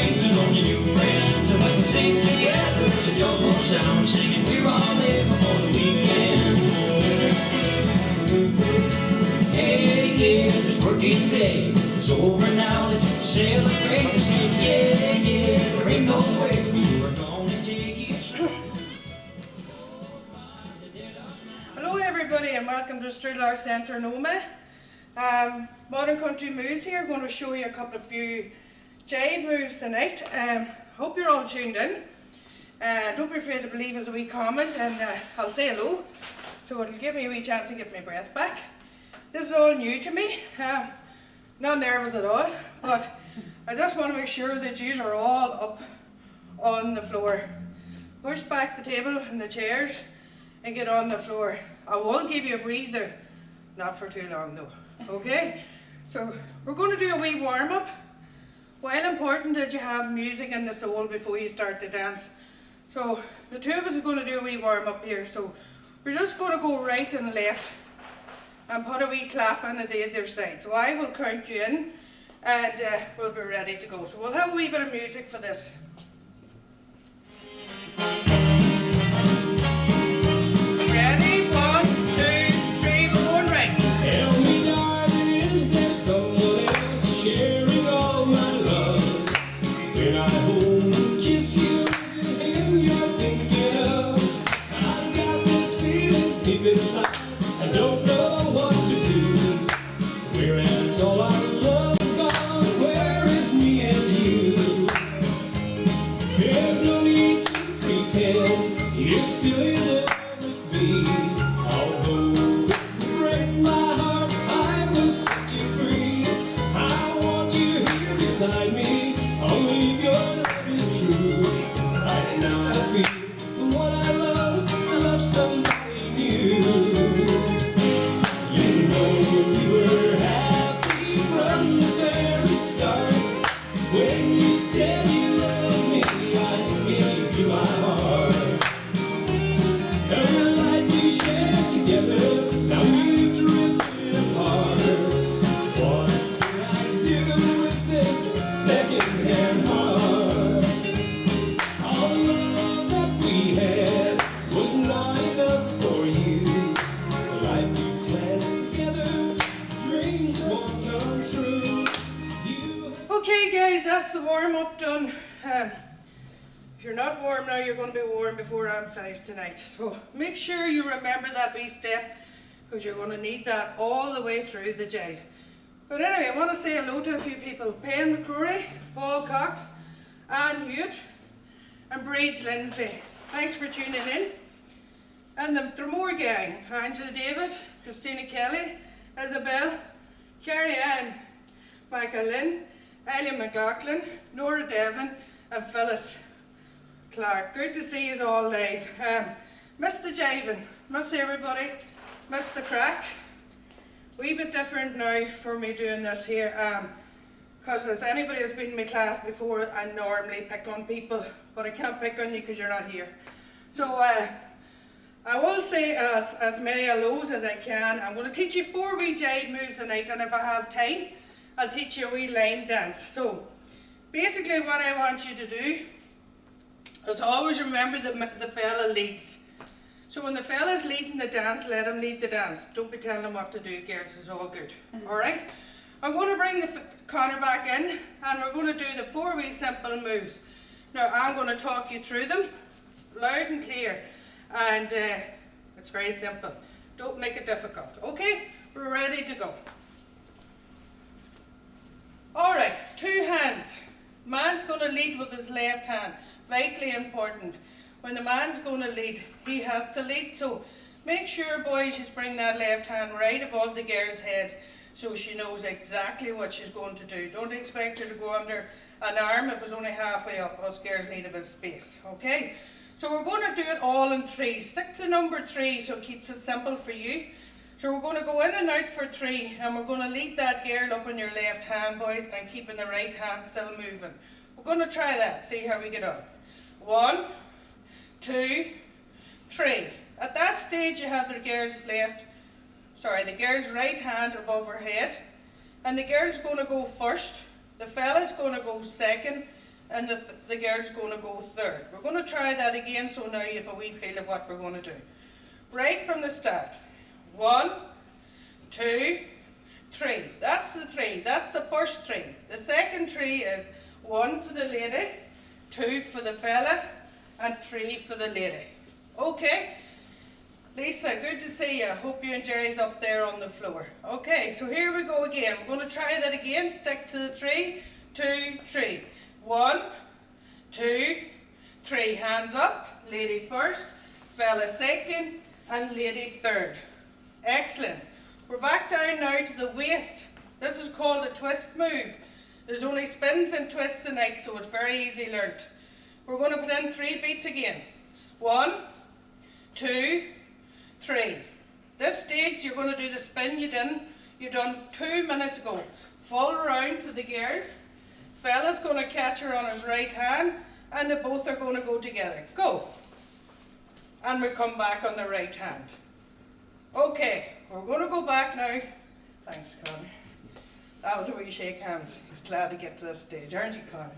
brings along your new friends, and when we sing together, it's a joyful sound, singing we're all there before the weekend. Hey, yeah, this working day is over now. Let's celebrate and sing, yeah, yeah. There ain't no way we're gonna take it slow. Hello everybody and welcome to Strule Arts Centre in Omagh. Modern Country Moves here. I'm going to show you a few jive moves tonight. Hope you're all tuned in. Don't be afraid to leave us a wee comment and I'll say hello. So it'll give me a wee chance to get my breath back. This is all new to me. Not nervous at all, but I just want to make sure that you are all up on the floor. Push back the table and the chairs and get on the floor. I will give you a breather, not for too long though, okay? So we're going to do a wee warm-up. Well, important that you have music in the soul before you start to dance. So the two of us are going to do a wee warm-up here. So we're just going to go right and left and put a wee clap on the other side. So I will count you in and we'll be ready to go. So we'll have a wee bit of music for this. Ready? 1, 2, 3, we're going right. Tell me, darling, is there someone else sharing all my love? When I hold and kiss you, is it him you're thinking of? I've got this feeling deep inside, I don't know what to do. Whereas all our love gone, where is me and you? There's no need to pretend you're still in love with me. Although it would break my heart, I will set you free. I want you here beside me, only if your love is true. Right now I feel what I love somebody new. You know we were happy from the very start. When you said you loved me, I gave you my heart. Every life we shared together, now we've drifted apart. What can I do with this second-hand heart? All the love that we had was not enough for you. The life we planned together, dreams won't come true. Okay guys, that's the warm-up done. If you're not warm now, you're going to be warm before I'm finished tonight. So make sure you remember that wee step, because you're going to need that all the way through the jive. But anyway, I want to say hello to a few people. Pen McGurren, Paul Cox, Anne Hewitt, and Breeds Lindsay. Thanks for tuning in. And the Dromore gang, Angela Davis, Christina Kelly, Isabel, Carrie Ann, Michael Lynn, Eileen McLaughlin, Nora Devlin, and Phyllis Clark. Good to see you all live. Miss the jiving, miss everybody, miss the crack. Wee bit different now for me doing this here, because as anybody who's been in my class before, I normally pick on people, but I can't pick on you because you're not here. So I will say as many hellos as I can. I'm going to teach you 4 wee jive moves tonight, and if I have time, I'll teach you a wee line dance. So basically what I want you to do is always remember the fella leads. So when the fella's leading the dance, let him lead the dance. Don't be telling him what to do, girls, it's all good. Alright? I'm going to bring Conor back in and we're going to do the 4 wee simple moves. Now I'm going to talk you through them loud and clear, and it's very simple. Don't make it difficult. Okay? We're ready to go. Alright, 2 hands. Man's going to lead with his left hand. Vitally important. When the man's going to lead, he has to lead. So make sure, boys, you bring that left hand right above the girl's head so she knows exactly what she's going to do. Don't expect her to go under an arm if it's only halfway up. Us girls need a bit of space. Okay? So we're going to do it all in 3. Stick to number 3 so it keeps it simple for you. So we're going to go in and out for 3, and we're going to lead that girl up on your left hand, boys, and keeping the right hand still moving. We're going to try that, see how we get on. 1, 2, 3. At that stage you have the girl's right hand above her head, and the girl's going to go first, the fella's going to go second, and the girl's going to go third. We're going to try that again, so now you have a wee feel of what we're going to do. Right from the start. 1, 2, 3. That's the 3. That's the first 3. The second 3 is 1 for the lady, 2 for the fella, and 3 for the lady. Okay? Lisa, good to see you. Hope you and Jerry's up there on the floor. Okay, so here we go again. We're going to try that again. Stick to the 3, 2, 3. 1, 2, 3. Hands up. Lady first, fella second, and lady third. Excellent. We're back down now to the waist. This is called a twist move. There's only spins and twists tonight, so it's very easy learnt. We're going to put in 3 beats again. 1, 2, 3. This stage you're going to do the spin you done 2 minutes ago. Full round for the girl. Fella's going to catch her on his right hand, and they both are going to go together. Go. And we come back on the right hand. Okay, we're going to go back now. Thanks, Conor. That was a wee shake hands. He's glad to get to this stage, aren't you, Conor?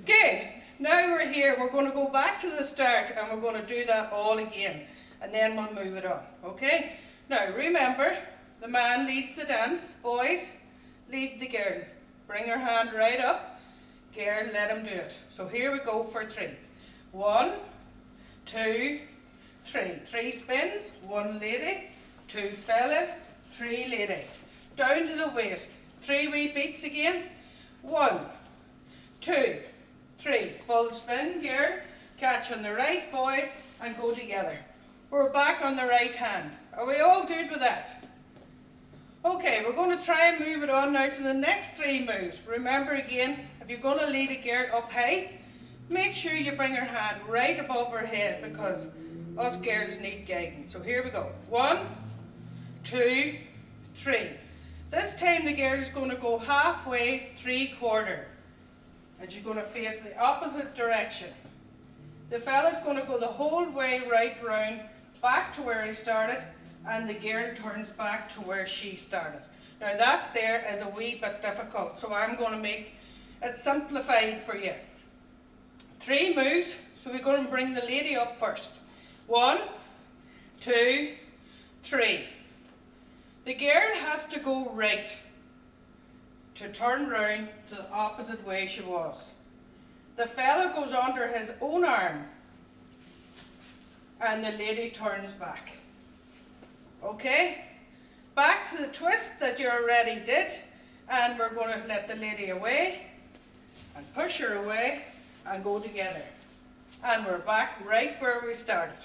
Okay, now we're here. We're going to go back to the start, and we're going to do that all again. And then we'll move it on, okay? Now, remember, the man leads the dance. Boys, lead the girl. Bring her hand right up. Girl, let him do it. So here we go for 3. 1, 2, 3. 3 spins. 1 lady, 2 fella, 3 lady. Down to the waist. 3 wee beats again. 1, 2, 3. Full spin, girl. Catch on the right, boy, and go together. We're back on the right hand. Are we all good with that? Okay, we're going to try and move it on now for the next 3 moves. Remember again, if you're going to lead a girl up high, make sure you bring her hand right above her head, because us girls need guidance. So here we go. 1, 2, 3. This time the girl is going to go halfway, 3/4. And she's going to face the opposite direction. The fella's going to go the whole way right round, back to where he started, and the girl turns back to where she started. Now that there is a wee bit difficult, so I'm going to make it simplified for you. 3 moves, so we're going to bring the lady up first. 1, 2, 3. The girl has to go right to turn round to the opposite way she was. The fella goes under his own arm, and the lady turns back. Okay? Back to the twist that you already did, and we're going to let the lady away and push her away and go together. And we're back right where we started.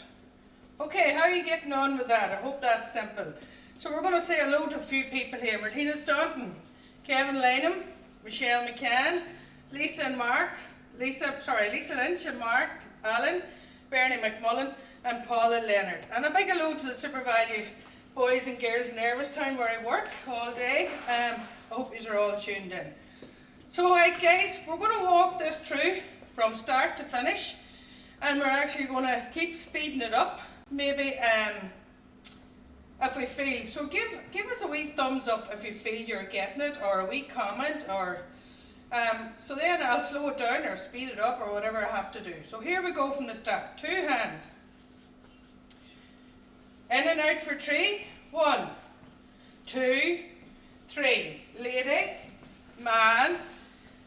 Okay, how are you getting on with that? I hope that's simple. So we're going to say hello to a few people here. Martina Staunton, Kevin Lanham, Michelle McCann, Lisa Lynch and Mark Allen, Bernie McMullen, and Paula Leonard. And a big hello to the super valued boys and girls in Ervistown where I work all day. I hope you are all tuned in. So guys, we're going to walk this through from start to finish, and we're actually going to keep speeding it up, maybe if we feel. So give us a wee thumbs up if you feel you're getting it, or a wee comment, or so then I'll slow it down or speed it up or whatever I have to do. So here we go from the start. 2 hands. In and out for 3. 1, 2, 3. Lady, man,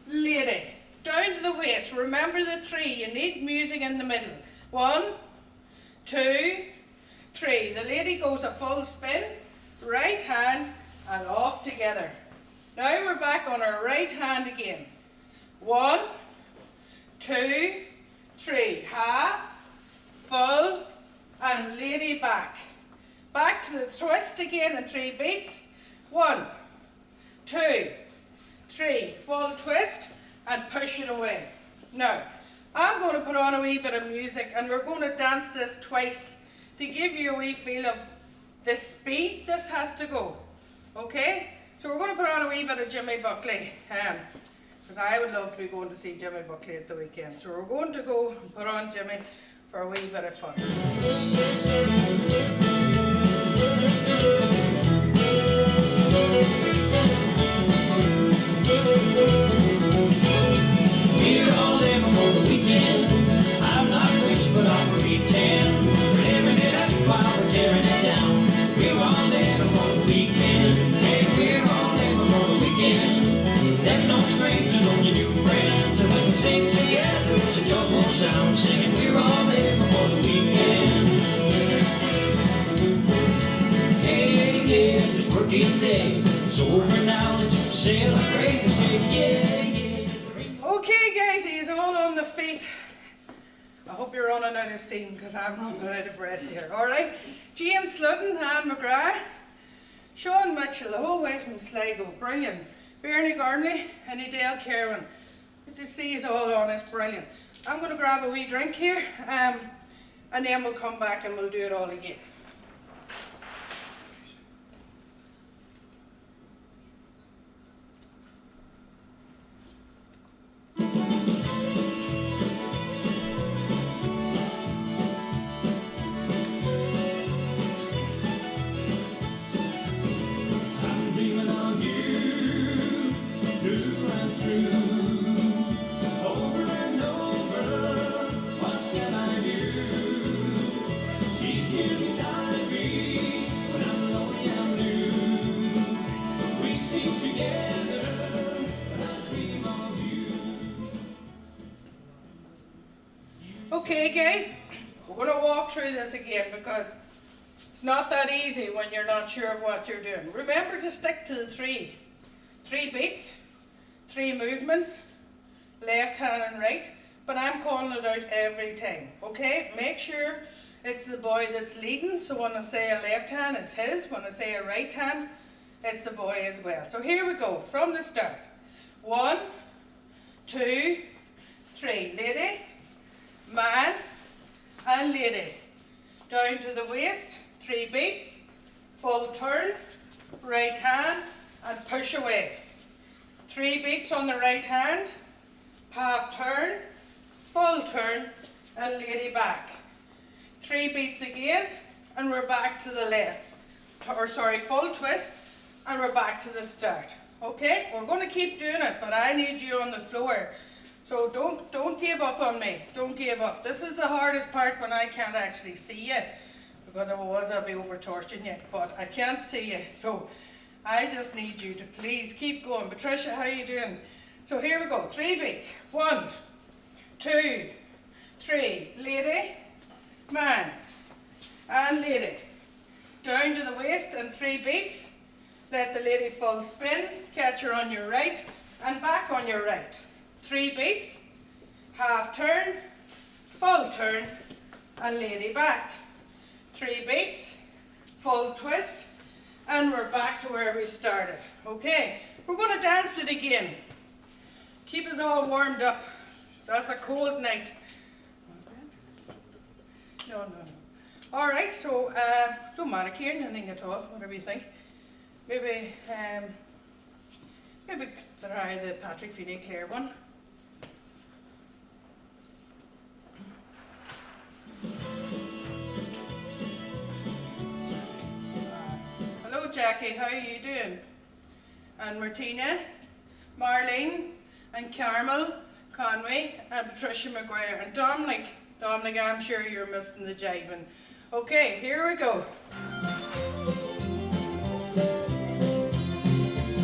lady. Down to the waist. Remember the 3. You need music in the middle. 1, 2, 3. The lady goes a full spin, right hand, and off together. Now we're back on our right hand again. 1, 2, 3. Half, full, and lady back. Back to the twist again in 3 beats. 1, 2, 3. Full twist and push it away. Now, I'm going to put on a wee bit of music, and we're going to dance this twice to give you a wee feel of the speed this has to go. Okay? So we're going to put on a wee bit of Jimmy Buckley, because I would love to be going to see Jimmy Buckley at the weekend. So we're going to go and put on Jimmy for a wee bit of fun. We're all in working day is over now. Let's celebrate and say yeah, yeah. Okay guys, he's all on the feet. I hope you're running out of steam because I'm running out of breath here. Alright, James Sludden, Anne McGurren, Sean Mitchell, the whole way from Sligo, brilliant. Bernie Gormley and Adele Kerwin. Good to see you all on, it's brilliant. I'm going to grab a wee drink here and then we'll come back and we'll do it all again. Okay guys, we're going to walk through this again because it's not that easy when you're not sure of what you're doing. Remember to stick to the three beats, 3 movements, left hand and right, but I'm calling it out every time, okay? Make sure it's the boy that's leading, so when I say a left hand, it's his. When I say a right hand, it's the boy as well. So here we go, from the start. 1, 2, 3, lady, man and lady. Down to the waist, 3 beats, full turn, right hand and push away. 3 beats on the right hand, half turn, full turn and lady back. 3 beats again and we're back to the left. Or sorry, full twist and we're back to the start. Okay, we're going to keep doing it, but I need you on the floor. So don't give up on me. Don't give up. This is the hardest part when I can't actually see you. Because if I was, I'd be over torching you. But I can't see you. So I just need you to please keep going. Patricia, how are you doing? So here we go. 3 beats. 1, 2, 3. Lady, man, and lady. Down to the waist and 3 beats. Let the lady full spin. Catch her on your right and back on your right. 3 beats, half turn, full turn, and lady back. 3 beats, full twist, and we're back to where we started. Okay, we're going to dance it again. Keep us all warmed up. That's a cold night. No. All right, so don't matter, Kieran, anything at all, whatever you think. Maybe try the Patrick Finney Clare one. Hello Jackie, how are you doing? And Martina, Marlene, and Carmel, Conway, and Patricia McGuire, and Dominic, I'm sure you're missing the jiving. Okay, here we go.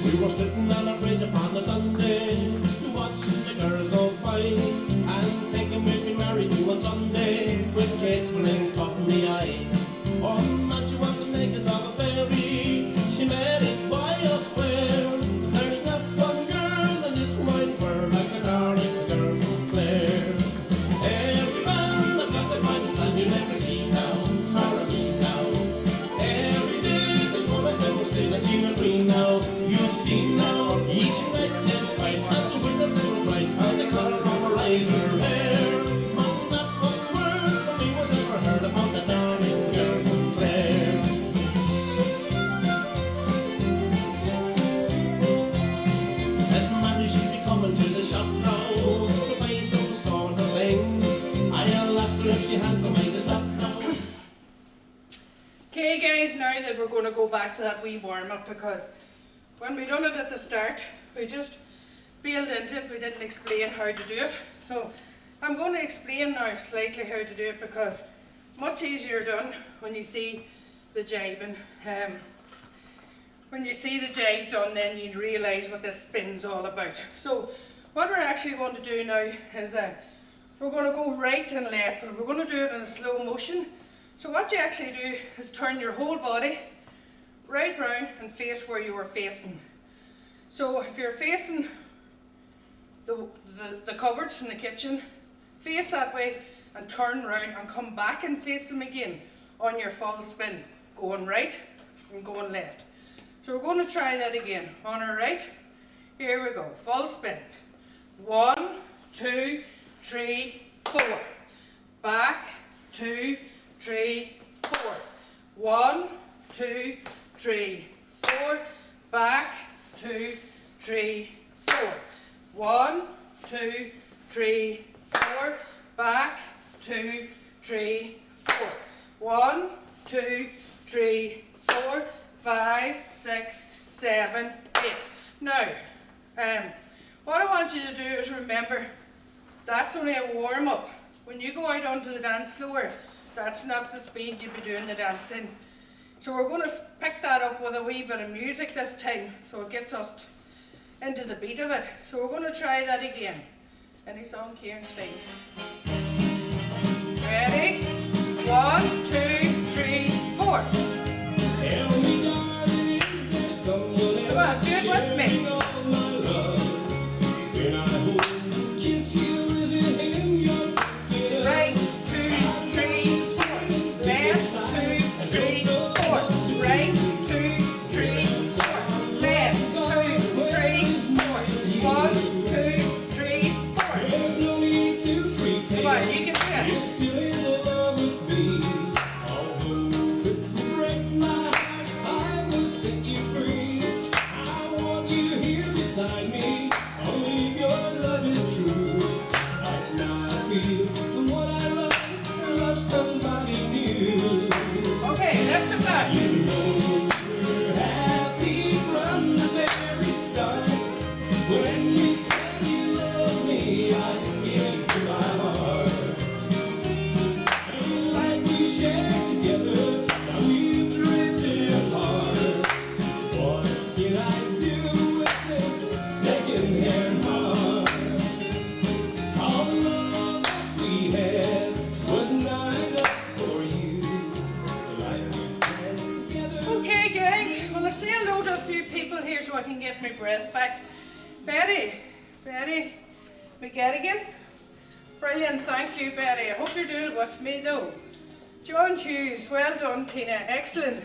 We were sitting on a bridge upon a Sunday to watch the girls go by, and thinking we'd be married to on Sunday with Kate filling top in the eye. Oh man, she wants to make us of a fairy. She made it by us where there's not one girl in this wide world like the darling girl from Clare. Every man has got their mind and you never see now, follow me now. Every day there's one of them who say that she will bring now. You see now, each night and fight, and the winter that was right, and the colour of her eyes, her hair. Not one word from me was ever heard about the darling girl from Clare. Says Matthew she'll be coming to the shop now to buy some stone her thing. I'll ask her if she has to make a stop now. Okay guys, now that we're going to go back to that wee warm-up, because when we done it at the start, we just bailed into it, we didn't explain how to do it. So I'm going to explain now slightly how to do it, because much easier done when you see the jiving. When you see the jive done, then you realise what this spin's all about. So what we're actually going to do now is we're going to go right and left, but we're going to do it in a slow motion. So what you actually do is turn your whole body right round and face where you were facing. So if you're facing the cupboards in the kitchen, face that way and turn round and come back and face them again on your full spin, going right and going left. So we're going to try that again. On our right, here we go, full spin. 1, 2, 3, 4. Back, 2, 3, 4. 1, 2, 3, 4. Back, 2, 3, 4. 1, 2, 3, 4. Back, 2, 3, 4. 1, 2, 3, 4, 5, 6, 7, 8. Now, what I want you to do is remember, that's only a warm-up. When you go out onto the dance floor, that's not the speed you'll be doing the dance in. So we're going to pick that up with a wee bit of music this time, so it gets us into the beat of it. So we're going to try that again. Any song, Kieran, sing. Ready? 1, 2, 3, 4. Tell me, darling, is there someone Come on, else do it with me. sharing all my love? When I hold and kiss you, is it him you're thinking of? Right, 2, 3, 4. Left, 2, 3, 4. Right, 2, 3, 4. Left, 2, 3, 4. 1, 2, 3, 4. There's no need to pretend. Come on, you can do You're it. still in love with me. Although it will break my heart, I will set you free. I want you here beside me. Only if your love is true. Right now I feel the one I love somebody new. Okay, left and back. You know we're happy from the very start. When you said you love me, I gave you my heart. And the life we shared together, now we've drifted apart. What can I do with this second-hand heart? All the love that we had was not enough for you. The life we had together. Okay, guys, well, I say hello to a few people here so I can get my breath back. Betty McGurren. Brilliant, thank you, Betty. I hope you're doing it with me, though. John Hughes, well done, Tina, excellent.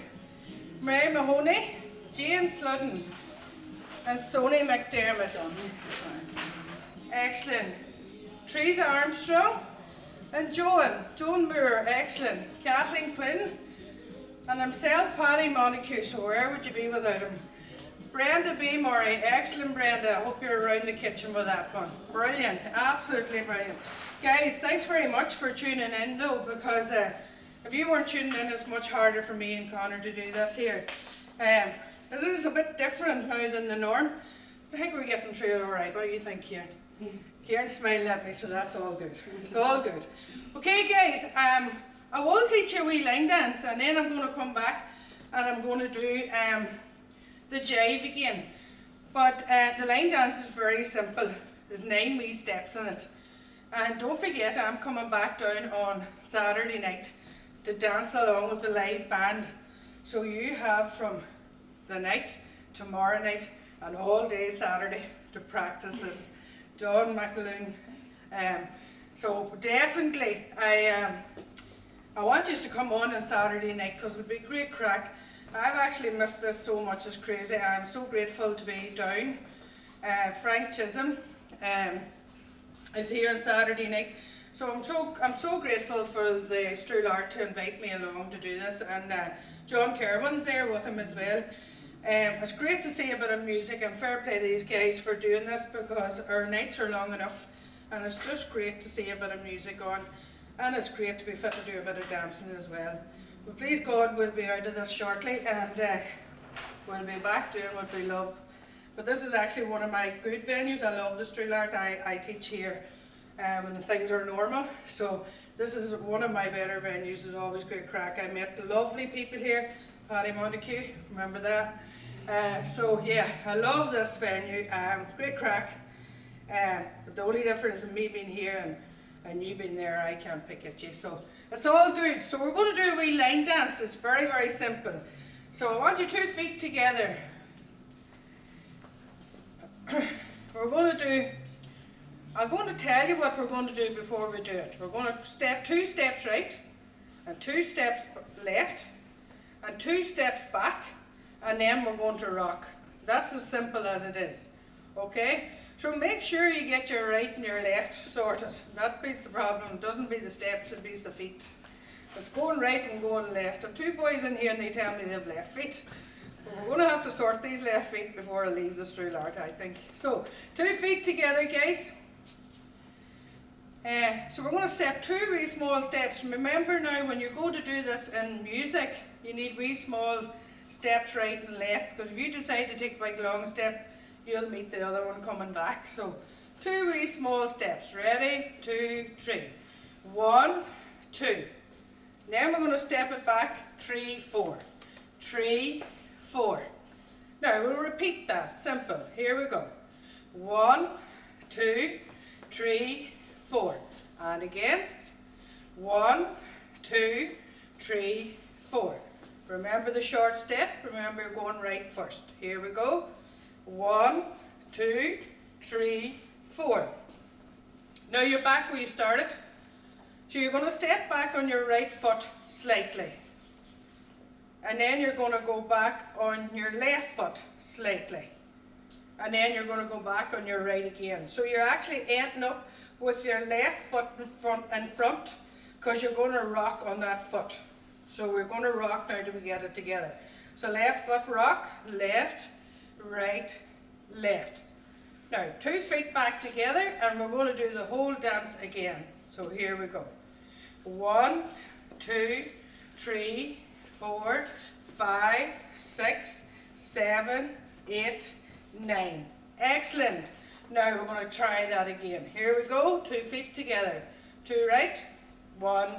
Mary Mahoney, Jane Sludden, and Sony McDermott. Excellent. Teresa Armstrong, and Joan Moore, excellent. Kathleen Quinn, and himself, Paddy Montague, so where would you be without him? Brenda B. Murray, excellent Brenda, I hope you're around the kitchen with that one. Brilliant, absolutely brilliant. Guys, thanks very much for tuning in though, because if you weren't tuning in, it's much harder for me and Conor to do this here. This is a bit different now than the norm. I think we're getting through it alright. What do you think, Kieran? Kieran smiled at me, so that's all good. It's all good. Okay guys, I will teach you a wee line dance, and then I'm going to come back and I'm going to do the jive again. But the line dance is very simple. There's 9 wee steps in it. And don't forget, I'm coming back down on Saturday night to dance along with the live band. So you have from the night, tomorrow night, and all day Saturday to practice this. Don McAloon. So definitely, I want you to come on Saturday night because it'll be great crack. I've actually missed this so much, it's crazy. I'm so grateful to be down. Frank Chisholm is here on Saturday night. So I'm so grateful for the Strule Art to invite me along to do this, and John Kerwin's there with him as well. It's great to see a bit of music, and fair play to these guys for doing this because our nights are long enough, and it's just great to see a bit of music on, and it's great to be fit to do a bit of dancing as well. But please God, we'll be out of this shortly, and we'll be back doing what we love. But this is actually one of my good venues. I love the Strule Art. I teach here when things are normal. So this is one of my better venues. There's always great crack. I met the lovely people here. Paddy Montague, remember that? So yeah, I love this venue. Great crack. But the only difference in me being here and you being there, I can't pick at you. So it's all good. So we're going to do a wee line dance. It's very, very simple. So I want your 2 feet together. I'm going to tell you what we're going to do before we do it. We're going to step 2 steps right, and 2 steps left, and 2 steps back, and then we're going to rock. That's as simple as it is, okay? So make sure you get your right and your left sorted. That beats the problem. It doesn't be the steps, it beats the feet. It's going right and going left. I have 2 boys in here and they tell me they have left feet. But we're going to have to sort these left feet before I leave the Strule Art, I think. So, 2 feet together, guys. So we're going to step 2 wee small steps. Remember now, when you go to do this in music, you need wee small steps right and left, because if you decide to take a big long step, you'll meet the other one coming back. So 2 wee small steps. Ready? 2, 3. 1, 2. Then we're going to step it back. 3, 4. 3, 4. Now we'll repeat that. Simple. Here we go. 1, 2, 3, 4. And again. 1, 2, 3, 4. Remember the short step. Remember you're going right first. Here we go. 1, 2, 3, 4. Now you're back where you started. So you're going to step back on your right foot slightly. And then you're going to go back on your left foot slightly. And then you're going to go back on your right again. So you're actually ending up with your left foot in front, because you're going to rock on that foot. So we're going to rock now till we get it together. So left foot rock, left, right, left. Now 2 feet back together, and we're going to do the whole dance again. So here we go. 1, 2, 3, 4, 5, 6, 7, 8, 9. Excellent. Now we're going to try that again. Here we go. 2 feet together. 2 right, 1,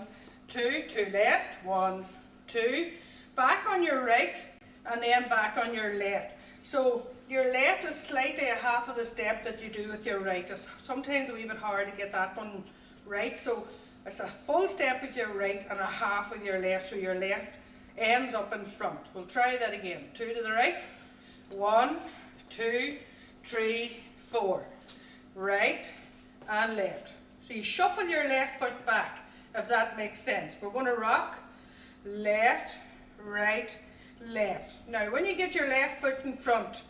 2, 2 left, 1, 2. Back on your right, and then back on your left. So your left is slightly a half of the step that you do with your right. It's sometimes a wee bit hard to get that one right. So it's a full step with your right and a half with your left. So your left ends up in front. We'll try that again. 2 to the right. 1, 2, 3, 4. Right and left. So you shuffle your left foot back, if that makes sense. We're going to rock left, right, left. Now when you get your left foot in front,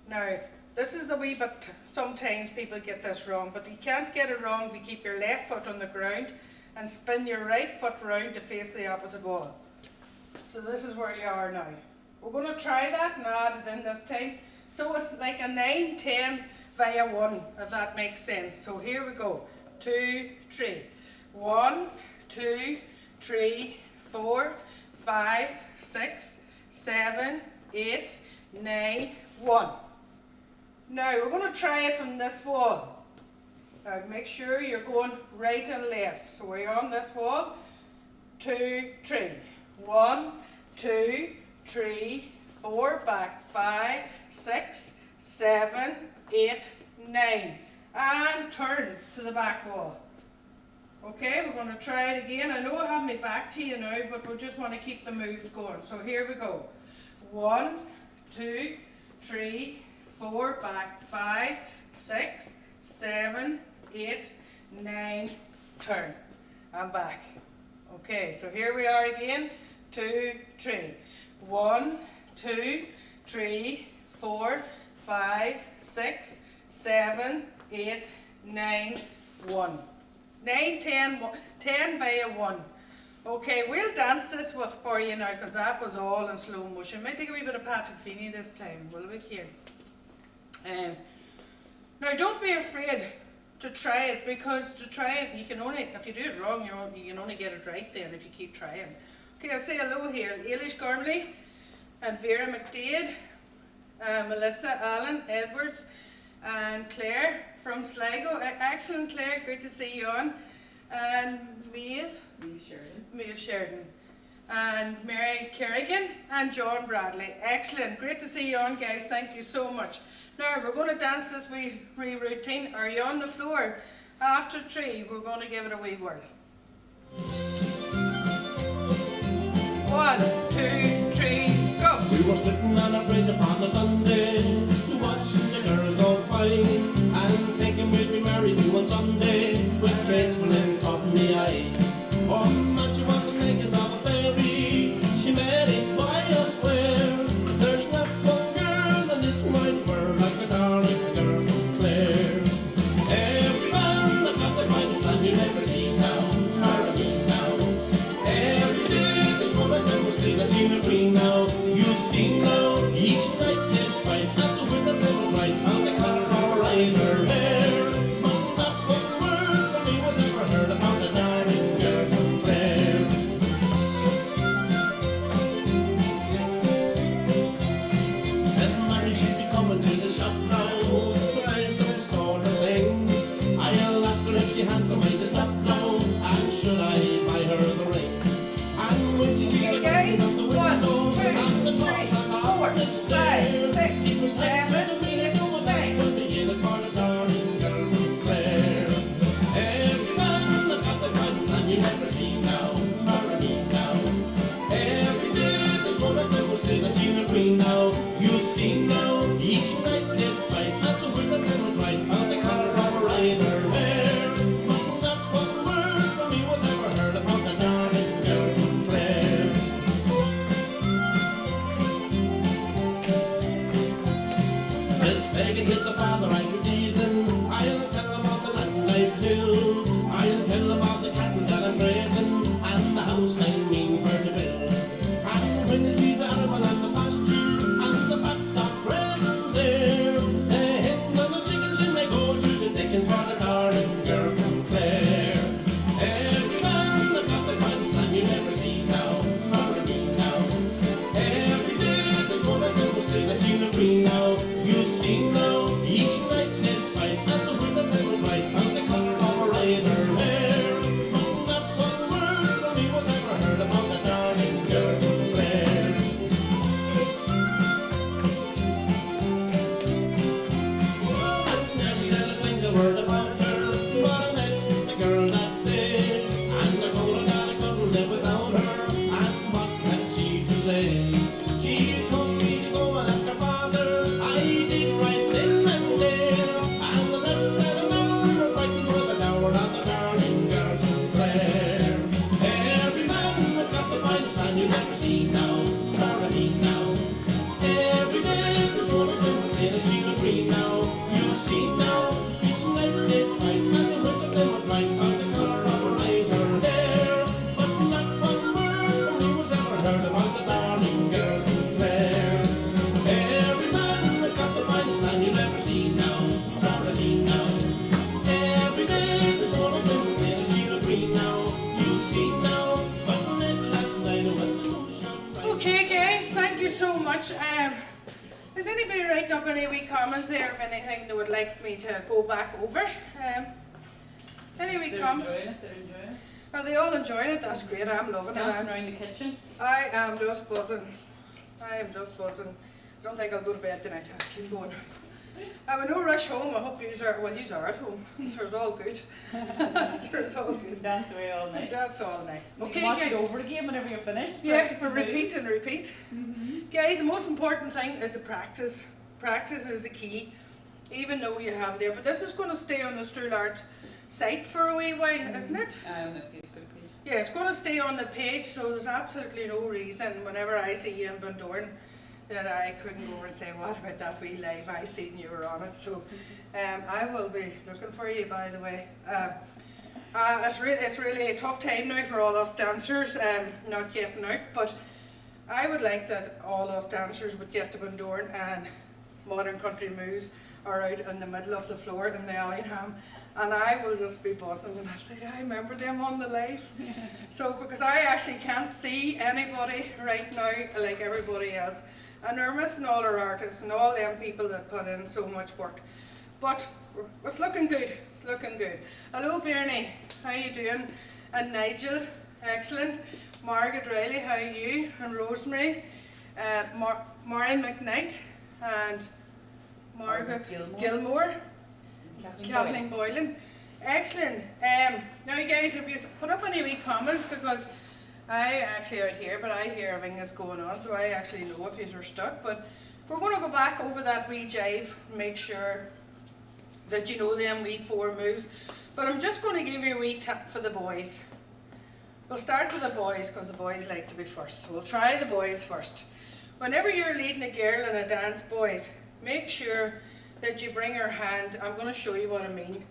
now this is the wee bit, sometimes people get this wrong, but you can't get it wrong if you keep your left foot on the ground and spin your right foot round to face the opposite wall. So this is where you are now. We're going to try that and add it in this time. So it's like a 9, 10 via 1, if that makes sense. So here we go. 2, 3. 1, 2, 3, 4, 5, 6, 7, 8, 9, 1. Now we're going to try it from this wall. Now make sure you're going right and left. So we're on this wall. 2, 3. 1, 2, 3, 4, back. 5, 6, 7, 8, 9. And turn to the back wall. Okay, we're going to try it again. I know I have my back to you now, but we just want to keep the moves going. So here we go. 1, 2, 3, 4, back. 5, 6, 7, 8, 9, turn. And back. Okay, so here we are again. 2, 3. 1, 2, 3, 4, 5, 6, 7, 8, 9, 1. 9, 10, 10 via 1. Okay, we'll dance this for you now, because that was all in slow motion. Might take a wee bit of Patrick Feeney this time, will we, here? Now don't be afraid to try it, because to try it, you can only, if you do it wrong, you can only get it right then if you keep trying. Okay, I'll say hello here. Eilish Gormley and Vera McDade, Melissa Allen Edwards, and Claire from Sligo. Excellent, Claire, good to see you on. And Maeve Sheridan. And Mary Kerrigan and John Bradley. Excellent, great to see you on, guys. Thank you so much. Now we're going to dance this wee routine. Are you on the floor? After 3, we're going to give it a wee whirl. 1, 2, 3, go. We were sitting on a bridge upon a Sunday to watch the girls go by, and thinking we'd be married one Sunday with cakes full and caught in the eye. Oh man, she was the makers of a fairy. She made it by I swear. There's not one girl in this wide world like the darling girl from Clare. Every man that's got the kind plan you never see now, or again now. Every day there's one of them will say that she will bring now. You see now, each night they fight, afterwards that they was right, and the colour of her eyes, her hair. But not one word from me was ever heard about the darling girl from Clare. Says Mary she'd be coming to the shop now to buy some sort of thing. I'll ask her if she has the money to stop now, and should I buy her the ring? And when she sees the guys, curtains on the window and the top 3, and on the 4, 5, stair, 6, it was 7, like a minute to a last 8. when the in for the darling girl from Clare. Every man that's got the kind plan you never see now, or again now. Every day there's one of them will say that she will bring now. You see now, each night they fight, afterwards that they was right, and the colour of her eyes, her hair. But not one word from me was ever heard about the darling girl from Clare. Says Fagin is the father I'm teasing. I'll tell about the land I've tilled. I'll tell about the cattle that I'm raising, and the house I mean for to build. And when they see the animal and the pasture, and the fat stop grazing there, the hen and the chicken she may go to the dickens for the darling girl from Clare. Every man that's got the kind plan you never see now, or again now. Every day there's one of them will say that she will bring now. You see now, each night they fight, afterwards that they was right, and the colour of her eyes, her hair. But not one word from me was ever heard about the darling girl from Clare. And never said a single word about her, but I met the girl that day, and I told her that I couldn't live without her, and what can she to say? She told me to go and ask her father. I did right then and there, and the rest that I never fighting for the dower of the darling girl from Clare. Every man that's got the finest plan you never see now, or again now. Every day there's one of them will say that she will bring now. You see now, each night they fight, and the rest of them was right, on the colour of her eyes, her hair. But not one word from me was ever heard about the darling girl from Clare. Every man that's got the finest plan you never see now, or again now. Every day there's one of them will say that she will bring now. You see now, but I met last night when the moon shone bright. Okay, guys, thank you so much. Is anybody writing up any wee comments there of anything they would like me to go back over? Any wee They're comments? enjoying it, they're enjoying it. Are they all enjoying it? That's great. I'm loving Dancing it. around the kitchen. I am just buzzing. I am just buzzing. I don't think I'll go to bed tonight. I'll keep going. I'm in no rush home. I hope you are, well, you are at home. So it's all good. So it's all You good. dance away all night. That's all night. You Okay, can watch it guys. over again whenever you're finished. Yeah, practice for the repeat moves. and repeat. Guys, the most important thing is the practice. Practice is the key, even though you have there. But this is going to stay on the Strule Art site for a wee while, isn't it? On the Facebook page. Yeah, it's going to stay on the page, so there's absolutely no reason whenever I see you in Bundoran that I couldn't go over and say, what about that wee live I seen you were on it. So I will be looking for you, by the way. It's really a tough time now for all us dancers, not getting out, but I would like that all us dancers would get to Bundoran and Modern Country Moves are out in the middle of the floor in the Allingham, and I will just be buzzing and I'll say, I remember them on the live. So, because I actually can't see anybody right now like everybody else, and we're missing all our artists and all them people that put in so much work. But it's looking good, looking good. Hello Bernie, how you doing? And Nigel, excellent. Margaret Riley, how are you? And Rosemary, Marion McKnight, and Margaret Gilmore, Kathleen Boylan. Excellent. Now you guys, if you put up any wee comments, because I actually out here, but I hear everything that's going on, so I actually know if you are stuck. But we're going to go back over that wee jive, make sure that you know them wee 4 moves. But I'm just going to give you a wee tip for the boys. We'll start with the boys because the boys like to be first. So we'll try the boys first. Whenever you're leading a girl in a dance, boys, make sure that you bring her hand, I'm going to show you what I mean,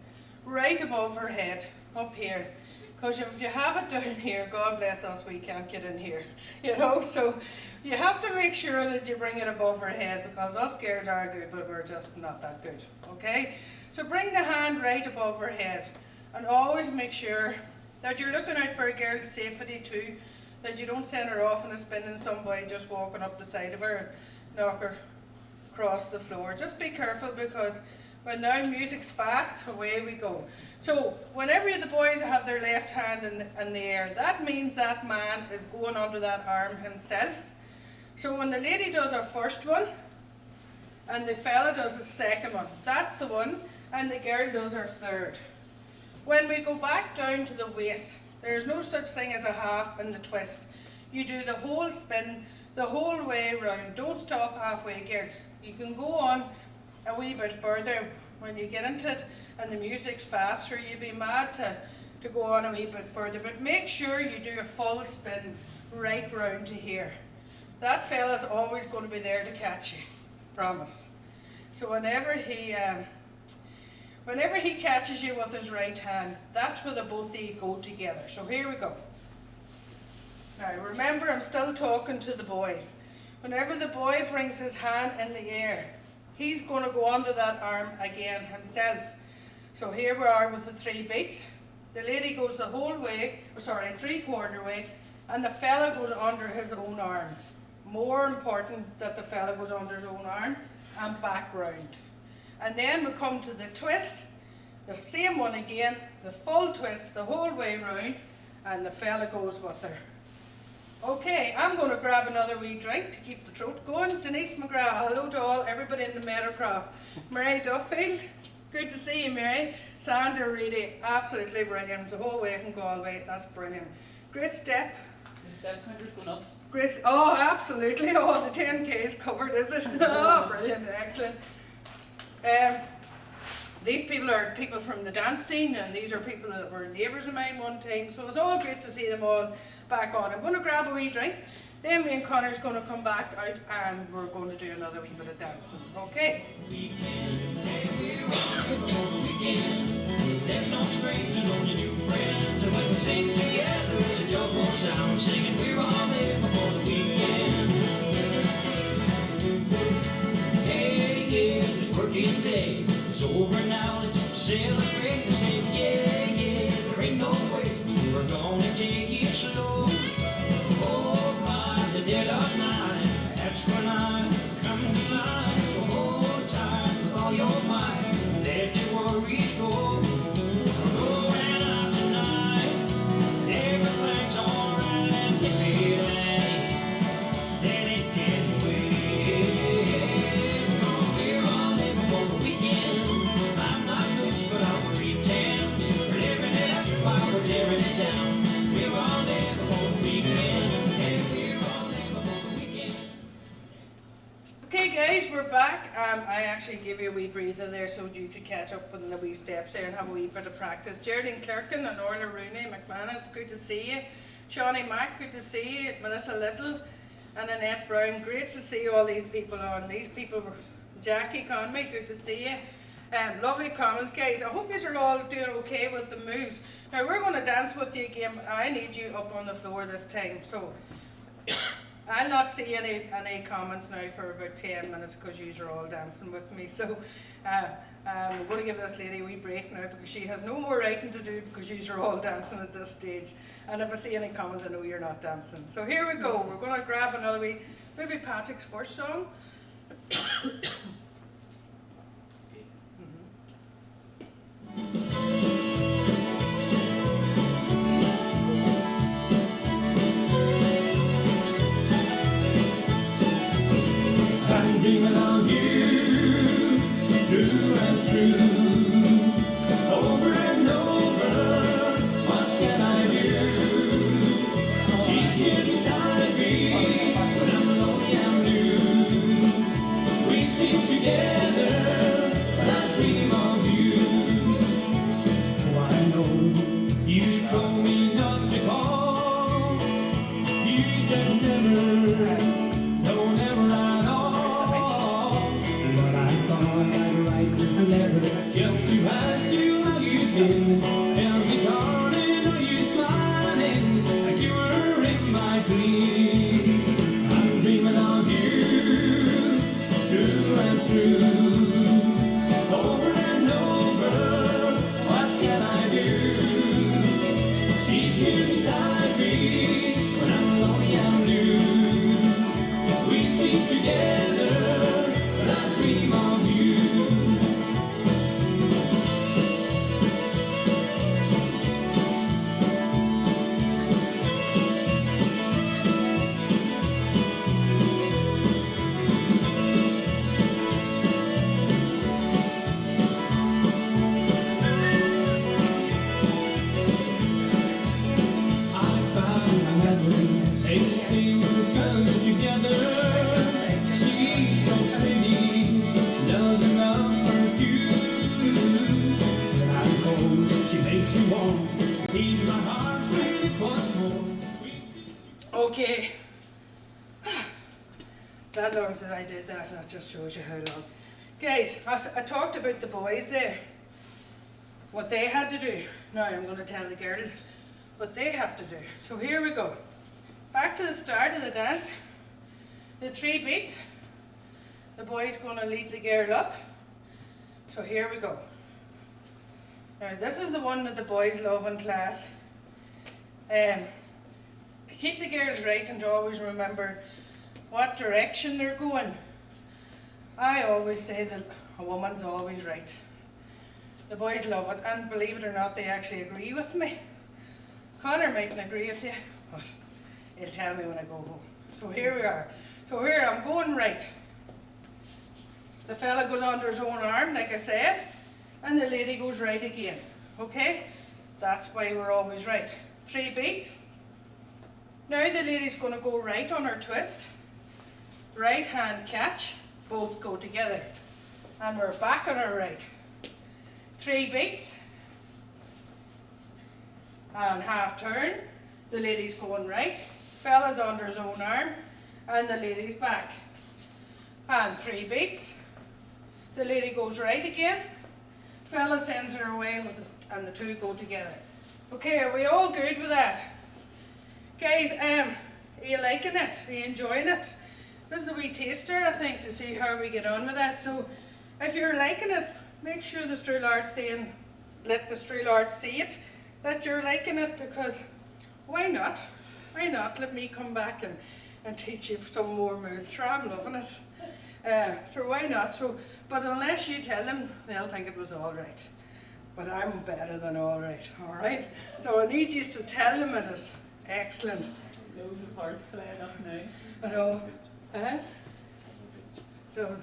right above her head, up here. Because if you have it down here, God bless us, we can't get in here, you know. So you have to make sure that you bring it above her head, because us girls are good, but we're just not that good, okay? So bring the hand right above her head, and always make sure that you're looking out for a girl's safety too, that you don't send her off in a spin and somebody just walking up the side of her, knock her across the floor. Just be careful, because when now music's fast, away we go. So whenever the boys have their left hand in the air, that means that man is going under that arm himself. So when the lady does her first one, and the fella does the second one, that's the one, and the girl does her third. When we go back down to the waist, there's no such thing as a half in the twist. You do the whole spin, the whole way round. Don't stop halfway, girls. You can go on a wee bit further when you get into it and the music's faster. You'd be mad to go on a wee bit further, but make sure you do a full spin right round to here. That fella's always going to be there to catch you, promise. So whenever he catches you with his right hand, that's where the both of you go together. So here we go. Now remember, I'm still talking to the boys. Whenever the boy brings his hand in the air, he's going to go under that arm again himself. So here we are with the 3 beats. The lady goes the whole way, 3/4 way, and the fella goes under his own arm. More important that the fella goes under his own arm and back round. And then we come to the twist, the same one again, the full twist the whole way round, and the fella goes with her. Okay, I'm going to grab another wee drink to keep the throat going. Denise McGrath, hello to all, everybody in the Meadowcroft. Mary Duffield, good to see you, Mary. Sandra Reedy, absolutely brilliant. The whole way from Galway, that's brilliant. Great step. The step counter's going up. Great, oh, absolutely. Oh, the 10K is covered, is it? Oh, brilliant, excellent. These people are people from the dance scene, and these are people that were neighbours of mine one time, so it's all good to see them all back on. I'm going to grab a wee drink, then me and Conor's going to come back out and we're going to do another wee bit of dancing, okay? There's no strangers, only new friends, and when we sing together, it's a joyful sound, singing we're all there before the weekend. Hey, yeah, this working day is over now, let's celebrate and say, yeah, yeah, there ain't no way we're gonna take it slow. Oh, by the dead of night, that's when I come to life. The whole time with all your might, let your worries go. Going out tonight, everything's alright. If it ain't, then it can wait. Cause we're all living for the weekend. I'm not rich, but I'll pretend. We're living it up while we're tearing it down. We're all living for the weekend. Hey, we're all living for the weekend. Okay guys, we're back. I actually gave you a wee breather there so you could catch up with the wee steps there and have a wee bit of practice. Geraldine Clerkin and Orla Rooney, McManus, good to see you. Shawnee Mack, good to see you. Melissa Little and Annette Brown, great to see all these people on. These people were Jackie Conway, good to see you. Lovely comments, guys. I hope you are all doing okay with the moves. Now we're going to dance with you again, but I need you up on the floor this time. So I'll not see any comments now for about 10 minutes because you are all dancing with me. So I'm going to give this lady a wee break now because she has no more writing to do because you are all dancing at this stage. And if I see any comments, I know you're not dancing. So here we go. We're going to grab another wee, maybe Patrick's first song. I'm dreaming of you, through and through, over and over. What can I do? She's know you told me not to call. You said never, no, never at all. But I thought I'd write this letter just to ask you how you've been. Empty garden, are you smiling like you were in my dreams? I'm dreaming of you, through and through. Over and over, what can I do? She's here beside me when I'm lonely and blue. We sleep together, but I dream of you. Okay. So that long since I did that, that just shows you how long. Guys, I talked about the boys there, what they had to do. Now I'm going to tell the girls what they have to do. So here we go. Back to the start of the dance. The 3 beats. The boy's going to lead the girl up. So here we go. Now this is the one that the boys love in class. To keep the girls right and to always remember what direction they're going. I always say that a woman's always right. The boys love it, and believe it or not, they actually agree with me. Conor mightn't agree with you, but he'll tell me when I go home. So here we are. So here I'm going right. The fella goes under his own arm, like I said, and the lady goes right again. Okay? That's why we're always right. 3 beats. Now the lady's going to go right on her twist. Right hand catch. Both go together. And we're back on our right. 3 beats. And half turn. The lady's going right. Fella's under his own arm. And the lady's back. And 3 beats. The lady goes right again. Fella sends her away with us, and the 2 go together. Okay, are we all good with that? Guys, are you liking it? Are you enjoying it? This is a wee taster, I think, to see how we get on with that. So, if you're liking it, make sure the Strule Arts let the Strule Arts see it, that you're liking it, because why not? Why not? Let me come back and teach you some more moves. Sure, I'm loving it. So why not? So, but unless you tell them, they'll think it was all right. But I'm better than all right? So I need you to tell them it is excellent. Loads of parts flying up now. I know. So,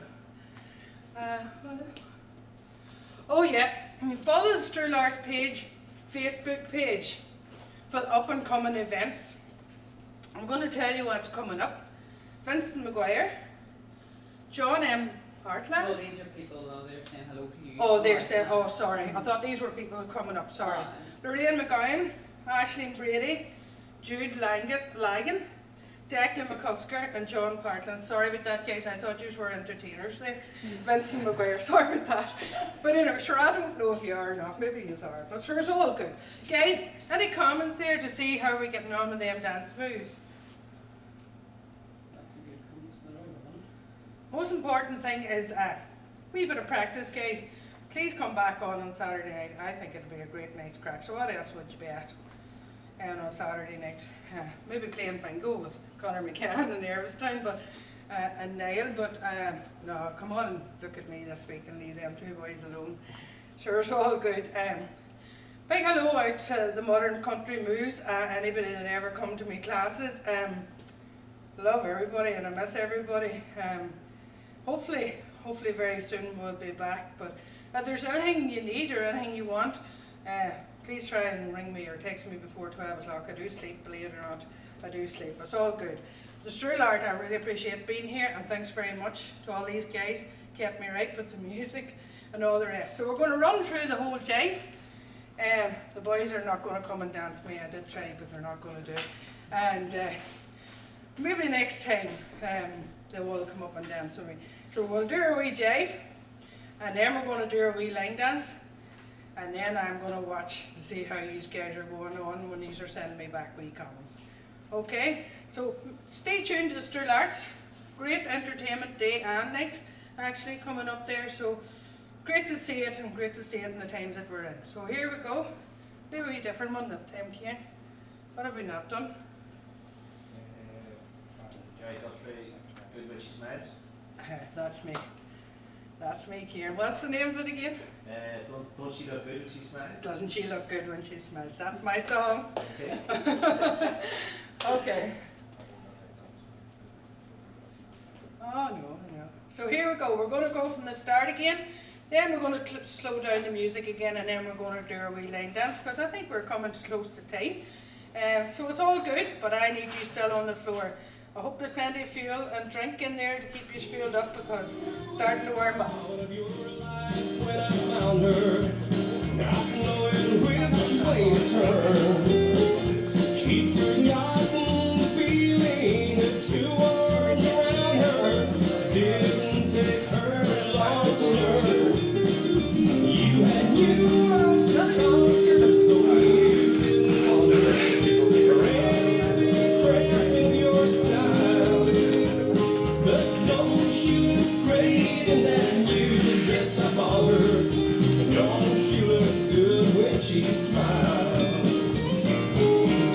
oh yeah, follow the Strule Arts Facebook page for the up and coming events. I'm going to tell you what's coming up. Vincent McGurren, John M. Hartland. Oh, these are people, they're saying hello to you. Oh, they're saying, oh sorry, I thought these were people coming up, sorry. Lorraine McGurren, Aisling Brady, Jude Lagan, Declan McCusker and John Partland. Sorry about that, guys, I thought you were entertainers there. Vincent McGurren, sorry about that. But anyway, sure, I don't know if you are or not, maybe you are, but sure, it's all good. Guys, any comments there to see how we're getting on with them dance moves? Most important thing is a wee bit of practice, guys. Please come back on Saturday night. I think it'll be a great night's crack. So what else would you be at on Saturday night? Maybe playing bingo with Conor McGurren in Nervestown, but and Niall. But no, come on and look at me this week and leave them 2 boys alone. Sure, it's all good. Big hello out to the Modern Country Moves. Anybody that ever come to me classes. Love everybody and I miss everybody. Hopefully very soon we'll be back, but if there's anything you need or anything you want, please try and ring me or text me before 12 o'clock. I do sleep, believe it or not, I do sleep. It's all good. The Strule Art, I really appreciate being here, and thanks very much to all these guys, kept me right with the music and all the rest. So we're going to run through the whole jive. The boys are not going to come and dance me. I did try, but they're not going to do it. And maybe next time they will come up and dance with me. So we'll do our wee jive, and then we're going to do our wee line dance, and then I'm going to watch to see how you guys are going on when you are sending me back wee comments. Okay, so stay tuned to the Strule Arts. Great entertainment day and night actually coming up there. So great to see it, and great to see it in the times that we're in. So here we go. Maybe a different one this time, Kieran. What have we not done? Jerry Guthrie, good when she smiles. That's me. That's me, Kieran. What's the name of it again? Don't she look good when she smiles? Doesn't she look good when she smiles? That's my song. Okay. Okay. Oh no. So here we go. We're going to go from the start again. Then we're going to slow down the music again, and then we're going to do our wee line dance, because I think we're coming close to time. So it's all good, but I need you still on the floor. I hope there's plenty of fuel and drink in there to keep you fueled up, because it's starting to warm up. Out of your life when I found her, not knowing which way to turn. She'd forgotten the feeling of two arms around her. Didn't take her long to learn. You had new arms to conquer, so you didn't wonder or anything trapped in your style. But don't she look great in that new dress I bought her? And don't she look good when she smiles?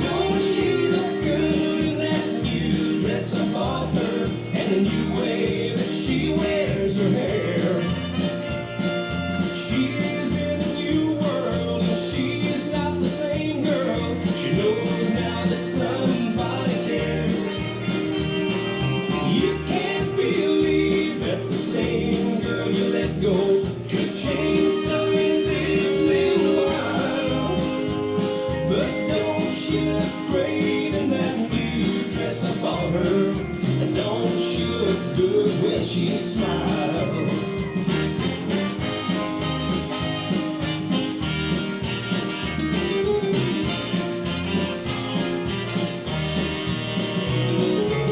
Don't she look good in that new dress I bought her, and the new way that she wears her hair? She is in a new world, and she is not the same girl. She knows now that somebody cares. You can't believe that the same girl you let go could change some in this little while. But don't she look great in that new dress I bought her? And don't she look good when she smiles?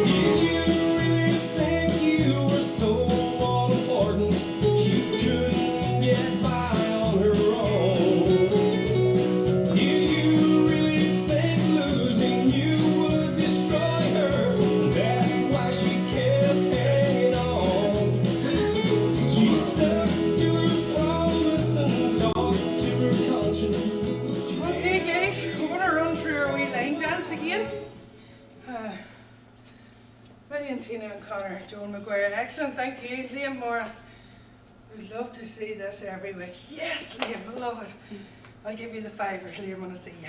Did you really think you were so unimportant she couldn't get by on her own? Did you really think losing you would destroy her? That's why she kept hanging on. She stuck to her promise and talked to her conscience. Okay guys, we're going to run through our wee line dance again. Billy and Tina and Conor, Joan McGurren, excellent, thank you. Liam Morris, we'd love to see this every week. Yes, Liam, I love it. I'll give you the fivers, Liam, when I see you.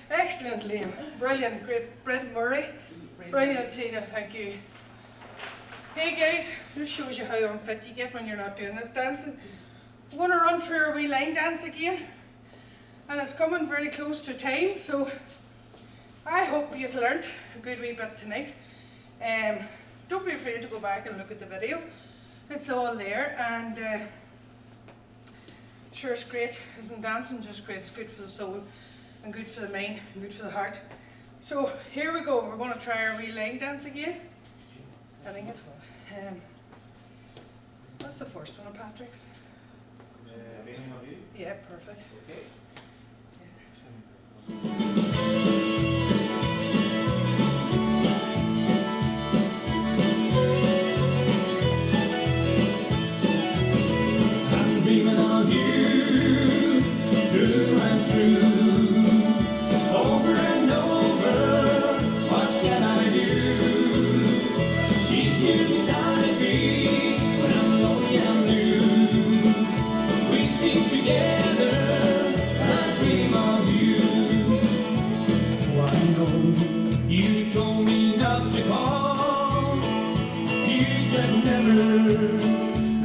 Excellent, Liam, brilliant, great. Brent Murray, brilliant, Tina, thank you. Hey guys, this shows you how unfit you get when you're not doing this dancing. We're going to run through our wee line dance again, and it's coming very close to time, so I hope you've learnt a good wee bit tonight. Don't be afraid to go back and look at the video. It's all there, and sure it's great. Isn't dancing just great? It's good for the soul, and good for the mind, and good for the heart. So here we go. We're going to try our wee line dance again. I think it will. What's the first one, Patrick's? Facing on you. Yeah, perfect. Okay. I'm dreaming of you through and through, over and over. What can I do? She's here beside me when I'm lonely and blue. We sing together, and I dream of you. Oh, I know you told me not to call. You said never.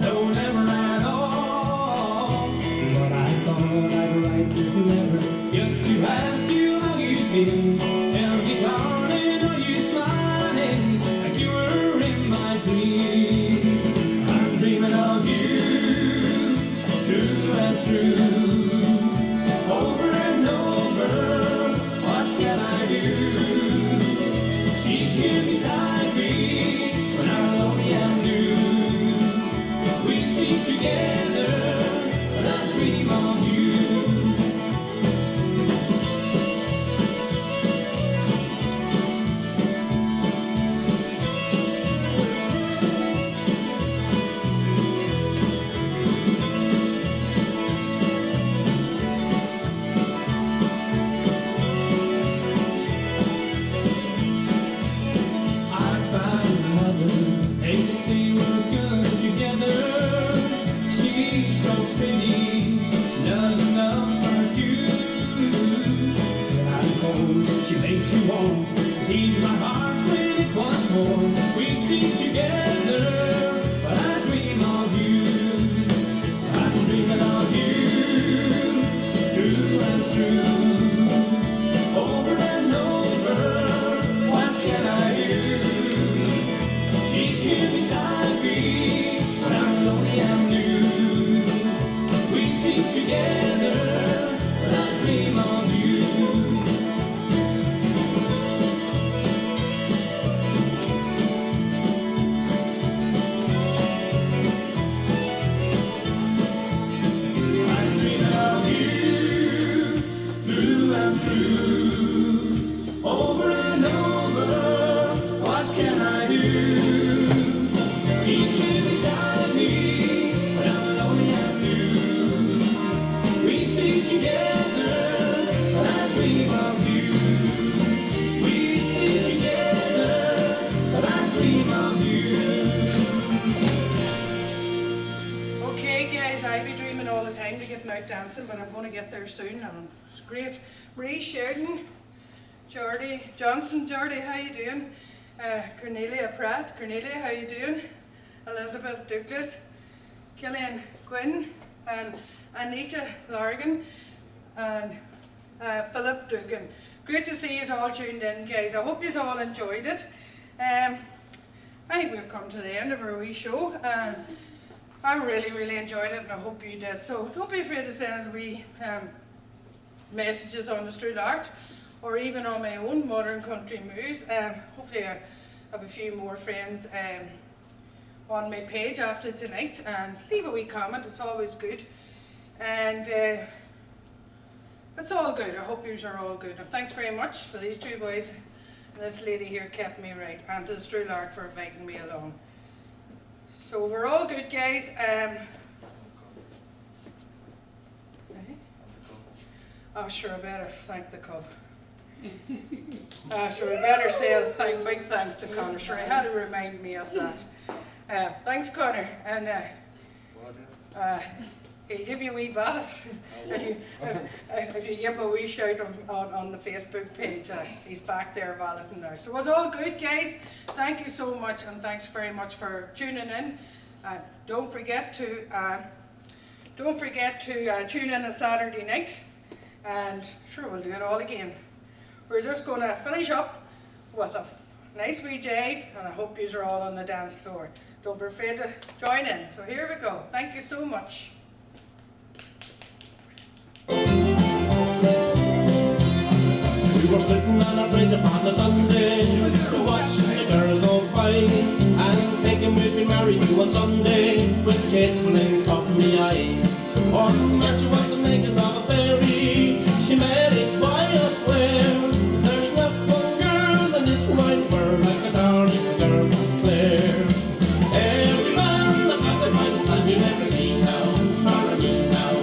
No, never at all. But I thought I'd write this letter just to ask you how you've been. Tell me, darling, are you smiling like you were in my dreams? I'm dreaming of you through and through, gone through over and over. What can I do? She's here beside me when I'm lonely and blue. We stick together and I dream of you. We stick together and I dream of you. Okay guys, I be dreaming all the time to getting out dancing, but I'm going to get there soon, and it's great. Marie Sheridan, Jordy Johnson, Jordy, how you doing? Cornelia Pratt, Cornelia, how you doing? Elizabeth Douglas, Killian Quinn, and Anita Largan, and Philip Dugan. Great to see you all tuned in, guys. I hope you all enjoyed it. I think we've come to the end of our wee show, and I really enjoyed it, and I hope you did. So don't be afraid to send us wee messages on the Strule Art, or even on my own Modern Country Moves. Hopefully I have a few more friends on my page after tonight, and leave a wee comment. It's always good, and it's all good. I hope yous are all good, and thanks very much for these two boys and this lady here kept me right, and to the Strule Art for inviting me along. So we're all good, guys. Oh, sure, I better thank the cub. Sure, I better say a big thanks to Conor. Sure, he had to remind me of that. Thanks, Conor, and he'll give you a wee ballot if you give him a wee shout on the Facebook page. He's back there balloting now. So it was all good, guys. Thank you so much, and thanks very much for tuning in. Don't forget to tune in on Saturday night, and sure, we'll do it all again. We're just going to finish up with a nice wee jive, and I hope you are all on the dance floor. Don't be afraid to join in. So here we go. Thank you so much. We were sitting on a bridge upon a Sunday to watch the girls go by, and thinking we'd be married to on Sunday with Caitlin and caught me eye. One night she was the makers of a fairy. She made it by I swear. There's not one girl in this wide world like a darling girl from Clare. Every man that's got the right and you never see now, or me now.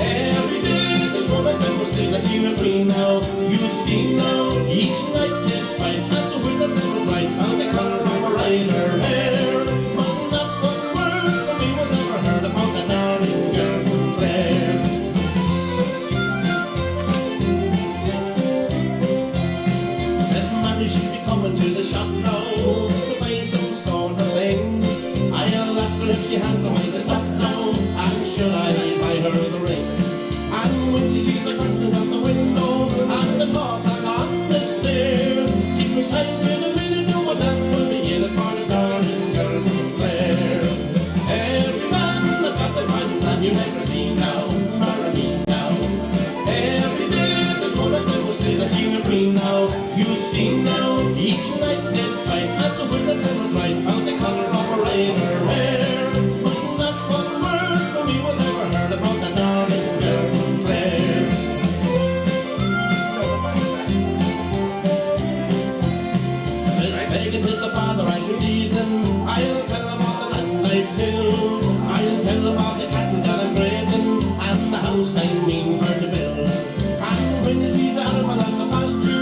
Every day this woman that will say that she will be now. You see now, each night did fight, and the winter that was right, and the colour of her eyes, her hair. But not one word from me was ever heard about the darling girl from Clare. Says Matthew she'd be coming to the shop now to buy some stone her thing. I'll ask her if she has the money to stop now, and should I buy her the ring? And when she sees the curtains at the window and the top back on the stair, keep me tight in a minute, no one else will be in it for the darling girl from Clare. Every man that's got the right and you never see now, or me now. Every day there's one of them will say that she will be now. You see now, each night did fight, and the winter that was right, and the colour of her eyes, her hair. But not one word from me was ever heard about the darling girl from Clare. Says Megan is the father I could reason. I'll tell about the land I've tilled. I'll tell about the cattle that I'm grazing, and the house I mean for to build. And when you see the animal on the pasture,